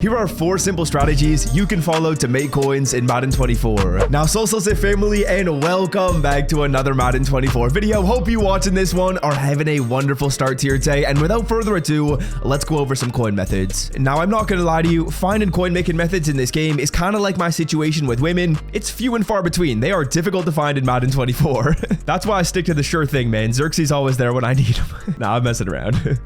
Here are 4 simple strategies you can follow to make coins in Madden 24. Now, Solstice family, and welcome back to another Madden 24 video. Hope you watching this one are having a wonderful start to your day. And without further ado, let's go over some coin methods. Now, I'm not going to lie to you, finding coin making methods in this game is kind of like my situation with women. It's few and far between. They are difficult to find in Madden 24. That's why I stick to the sure thing, man. Xerxes always there when I need him. Nah, I'm messing around.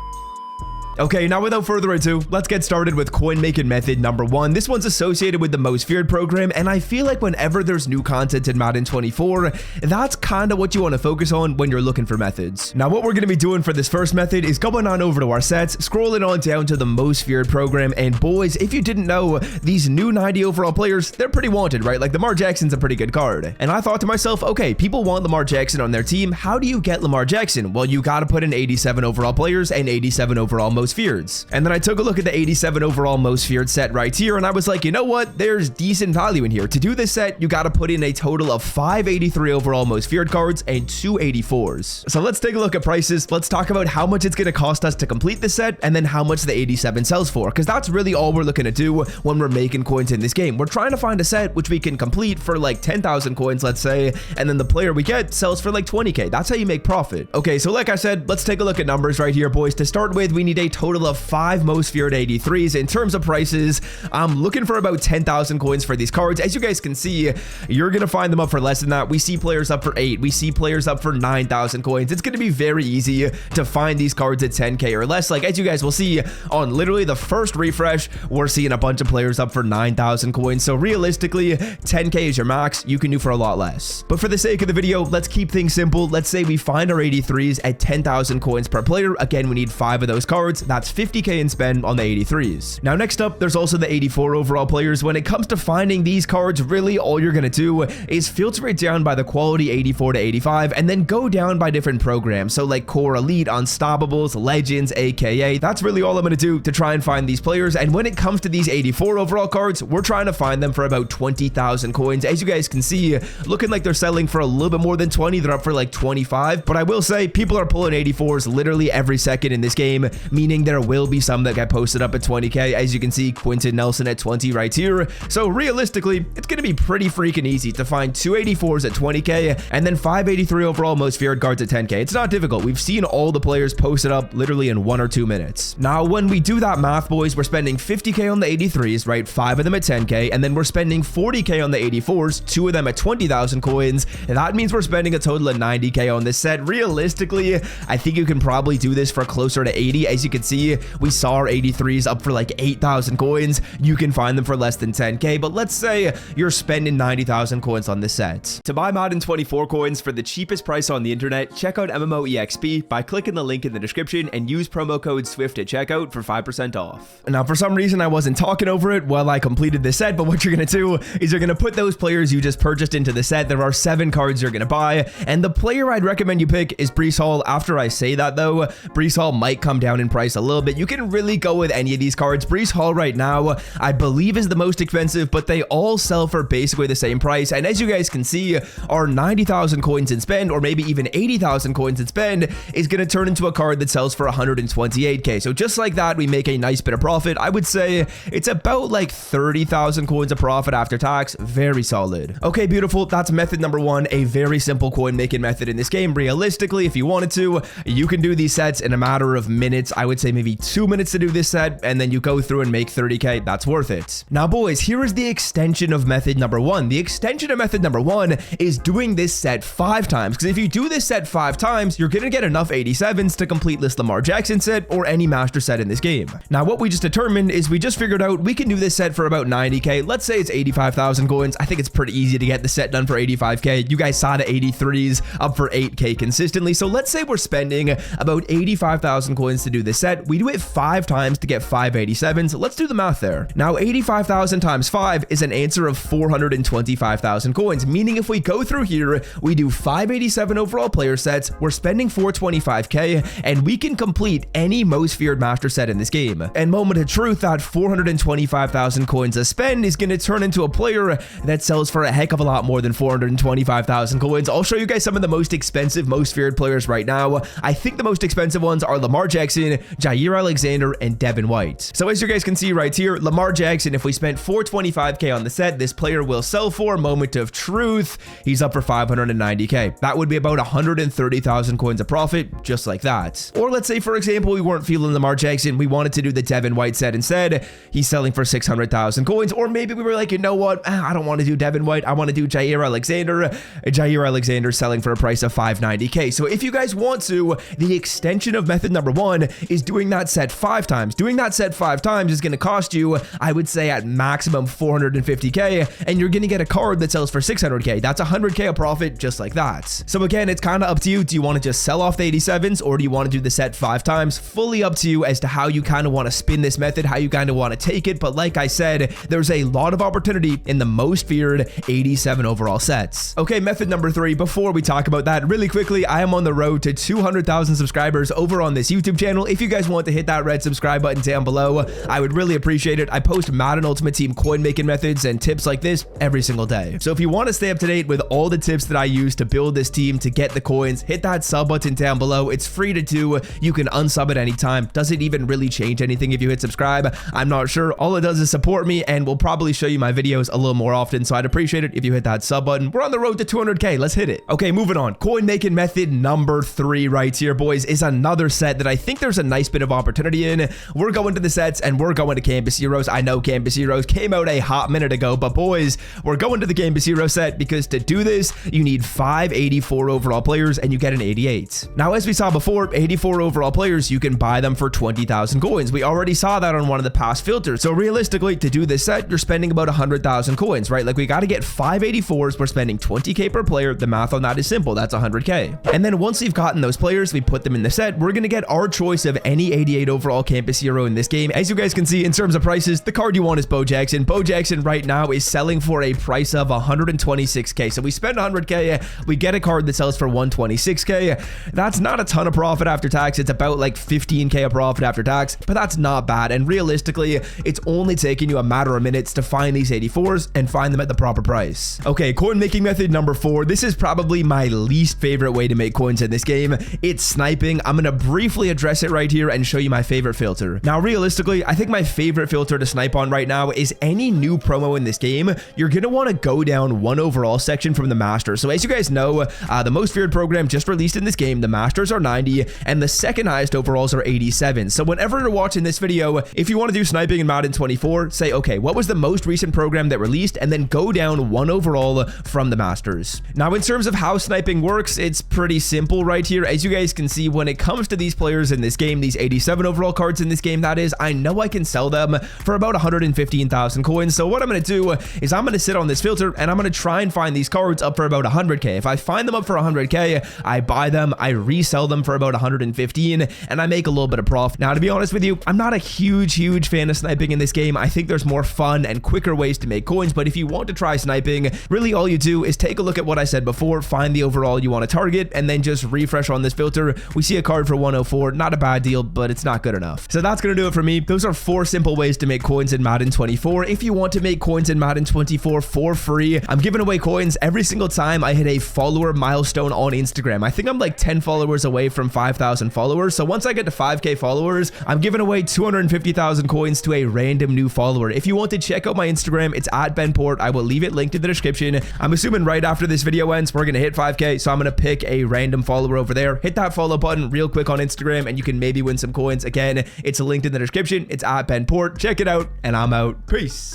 Okay, now without further ado, let's get started with coin making method number 1. This one's associated with the Most Feared program, and I feel like whenever there's new content in Madden 24, that's kind of what you want to focus on when you're looking for methods. Now, what we're going to be doing for this first method is going on over to our sets, scrolling on down to the Most Feared program, and boys, if you didn't know, these new 90 overall players, they're pretty wanted, right? Like, Lamar Jackson's a pretty good card. And I thought to myself, okay, people want Lamar Jackson on their team. How do you get Lamar Jackson? Well, you got to put in 87 overall players and 87 overall Most Feareds. And then I took a look at the 87 overall Most Feared set right here, and I was like, you know what? There's decent value in here. To do this set, you got to put in a total of 583 overall Most Feared cards and 2 84s. So let's take a look at prices. Let's talk about how much it's going to cost us to complete this set, and then how much the 87 sells for, because that's really all we're looking to do when we're making coins in this game. We're trying to find a set which we can complete for like 10,000 coins, let's say, and then the player we get sells for like 20k. That's how you make profit. Okay, so like I said, let's take a look at numbers right here, boys. To start with, we need a total of 5 Most Feared 83s. In terms of prices, I'm looking for about 10,000 coins for these cards. As you guys can see, you're gonna find them up for less than that. We see players up for 8, we see players up for 9,000 coins. It's gonna be very easy to find these cards at 10k or less. Like, as you guys will see on literally the first refresh, we're seeing a bunch of players up for 9,000 coins. So realistically, 10k is your max. You can do for a lot less. But for the sake of the video, let's keep things simple. Let's say we find our 83s at 10,000 coins per player. Again, we need 5 of those cards. That's 50k in spend on the 83s. Now, next up, there's also the 84 overall players. When it comes to finding these cards, really all you're gonna do is filter it down by the quality 84 to 85, and then go down by different programs. So like Core Elite, Unstoppables, Legends, AKA. That's really all I'm gonna do to try and find these players. And when it comes to these 84 overall cards, we're trying to find them for about 20,000 coins. As you guys can see, looking like they're selling for a little bit more than 20. They're up for like 25. But I will say, people are pulling 84s literally every second in this game, meaning there will be some that get posted up at 20k. As you can see, Quentin Nelson at 20 right here. So realistically, it's going to be pretty freaking easy to find 284s at 20k and then 583 overall Most Feared cards at 10k. It's not difficult. We've seen all the players posted up literally in 1 or 2 minutes. Now, when we do that math, boys, we're spending 50k on the 83s, right? 5 of them at 10k, and then we're spending 40k on the 84s, 2 of them at 20,000 coins. And that means we're spending a total of 90k on this set. Realistically, I think you can probably do this for closer to 80. As you can see, we saw our 83s up for like 8,000 coins. You can find them for less than 10k, but let's say you're spending 90,000 coins on this set. To buy Madden 24 coins for the cheapest price on the internet, check out MMOEXP by clicking the link in the description and use promo code SWIFT at checkout for 5% off. Now, for some reason, I wasn't talking over it while I completed this set, but what you're gonna do is you're gonna put those players you just purchased into the set. There are 7 cards you're gonna buy, and the player I'd recommend you pick is Breece Hall. After I say that though, Breece Hall might come down in price a little bit. You can really go with any of these cards. Breece Hall right now, I believe, is the most expensive, but they all sell for basically the same price. And as you guys can see, our 90,000 coins in spend, or maybe even 80,000 coins in spend, is going to turn into a card that sells for 128k. So just like that, we make a nice bit of profit. I would say it's about like 30,000 coins of profit after tax. Very solid. Okay, beautiful. That's method number 1, a very simple coin making method in this game. Realistically, if you wanted to, you can do these sets in a matter of minutes. I would say maybe 2 minutes to do this set, and then you go through and make 30k. That's worth it. Now, boys, here is the extension of method number 1. The extension of method number 1 is doing this set 5 times, because if you do this set 5 times, you're gonna get enough 87s to complete this Lamar Jackson set or any master set in this game. Now, what we just determined is we just figured out we can do this set for about 90k. Let's say it's 85,000 coins. I think it's pretty easy to get the set done for 85k. You guys saw the 83s up for 8k consistently. So let's say we're spending about 85,000 coins to do this set. We do it 5 times to get 587s. Let's do the math there. Now, 85,000 times 5 is an answer of 425,000 coins, meaning if we go through here, we do 587 overall player sets, we're spending 425k, and we can complete any Most Feared master set in this game. And moment of truth, that 425,000 coins a spend is going to turn into a player that sells for a heck of a lot more than 425,000 coins. I'll show you guys some of the most expensive Most Feared players right now. I think the most expensive ones are Lamar Jackson, Jair Alexander, and Devin White. So as you guys can see right here, Lamar Jackson, if we spent 425k on the set, this player will sell for, moment of truth, he's up for 590k. That would be about 130,000 coins of profit, just like that. Or let's say, for example, we weren't feeling Lamar Jackson, we wanted to do the Devin White set instead. He's selling for 600,000 coins. Or maybe we were like, you know what, I don't want to do Devin White, I want to do Jair Alexander. Jair Alexander selling for a price of 590k. So if you guys want to, the extension of method number 1 is doing that set 5 times. Doing that set 5 times is going to cost you, I would say, at maximum 450k, and you're going to get a card that sells for 600k. That's 100k of profit, just like that. So again, it's kind of up to you. Do you want to just sell off the 87s, or do you want to do the set 5 times? Fully up to you as to how you kind of want to spin this method, how you kind of want to take it. But like I said, there's a lot of opportunity in the most feared 87 overall sets. Okay, method number 3. Before we talk about that, really quickly, I am on the road to 200,000 subscribers over on this YouTube channel. If you guys want to hit that red subscribe button down below, I would really appreciate it. I post Madden Ultimate Team coin making methods and tips like this every single day. So if you want to stay up to date with all the tips that I use to build this team to get the coins, hit that sub button down below. It's free to do. You can unsub at any time. Does it even really change anything if you hit subscribe? I'm not sure. All it does is support me, and we'll probably show you my videos a little more often, so I'd appreciate it if you hit that sub button. We're on the road to 200k. Let's hit it. Okay, moving on. Coin making method number 3 right here, boys, is another set that I think there's a nice bit of opportunity in. We're going to the sets, and we're going to Campus Heroes. I know Campus Heroes came out a hot minute ago, but boys, we're going to the Campus Hero set because to do this, you need 584 overall players, and you get an 88. Now, as we saw before, 84 overall players, you can buy them for 20,000 coins. We already saw that on one of the past filters. So realistically, to do this set, you're spending about 100,000 coins, right? Like, we got to get 584s. We're spending 20k per player. The math on that is simple. That's 100k. And then once we've gotten those players, we put them in the set. We're going to get our choice of any 88 overall Campus Hero in this game. As you guys can see, in terms of prices, the card you want is Bo Jackson. Bo Jackson right now is selling for a price of 126k. So we spend 100k, we get a card that sells for 126k. That's not a ton of profit after tax. It's about like 15k of profit after tax, but that's not bad. And realistically, it's only taking you a matter of minutes to find these 84s and find them at the proper price. Okay, coin making method number 4. This is probably my least favorite way to make coins in this game. It's sniping. I'm going to briefly address it right here and show you my favorite filter. Now, realistically, I think my favorite filter to snipe on right now is any new promo in this game. You're going to want to go down 1 overall section from the Masters. So as you guys know, the most feared program just released in this game, the Masters are 90 and the second highest overalls are 87. So whenever you're watching this video, if you want to do sniping in Madden 24, say, okay, what was the most recent program that released, and then go down 1 overall from the Masters. Now, in terms of how sniping works, it's pretty simple right here. As you guys can see, when it comes to these players in this game, these 87 overall cards in this game, that is, I know I can sell them for about 115,000 coins. So what I'm going to do is I'm going to sit on this filter and I'm going to try and find these cards up for about 100k. If I find them up for 100k, I buy them, I resell them for about 115, and I make a little bit of profit. Now, to be honest with you, I'm not a huge fan of sniping in this game. I think there's more fun and quicker ways to make coins, but if you want to try sniping, really all you do is take a look at what I said before, find the overall you want to target, and then just refresh on this filter. We see a card for 104, not a bad deal, but it's not good enough. So that's going to do it for me. Those are 4 simple ways to make coins in Madden 24. If you want to make coins in Madden 24 for free, I'm giving away coins every single time I hit a follower milestone on Instagram. I think I'm like 10 followers away from 5,000 followers. So once I get to 5k followers, I'm giving away 250,000 coins to a random new follower. If you want to check out my Instagram, it's at BenPort. I will leave it linked in the description. I'm assuming right after this video ends, we're going to hit 5k. So I'm going to pick a random follower over there. Hit that follow button real quick on Instagram and you can maybe win some coins. Again, it's linked in the description. It's at BenPort. Check it out and I'm out. Peace.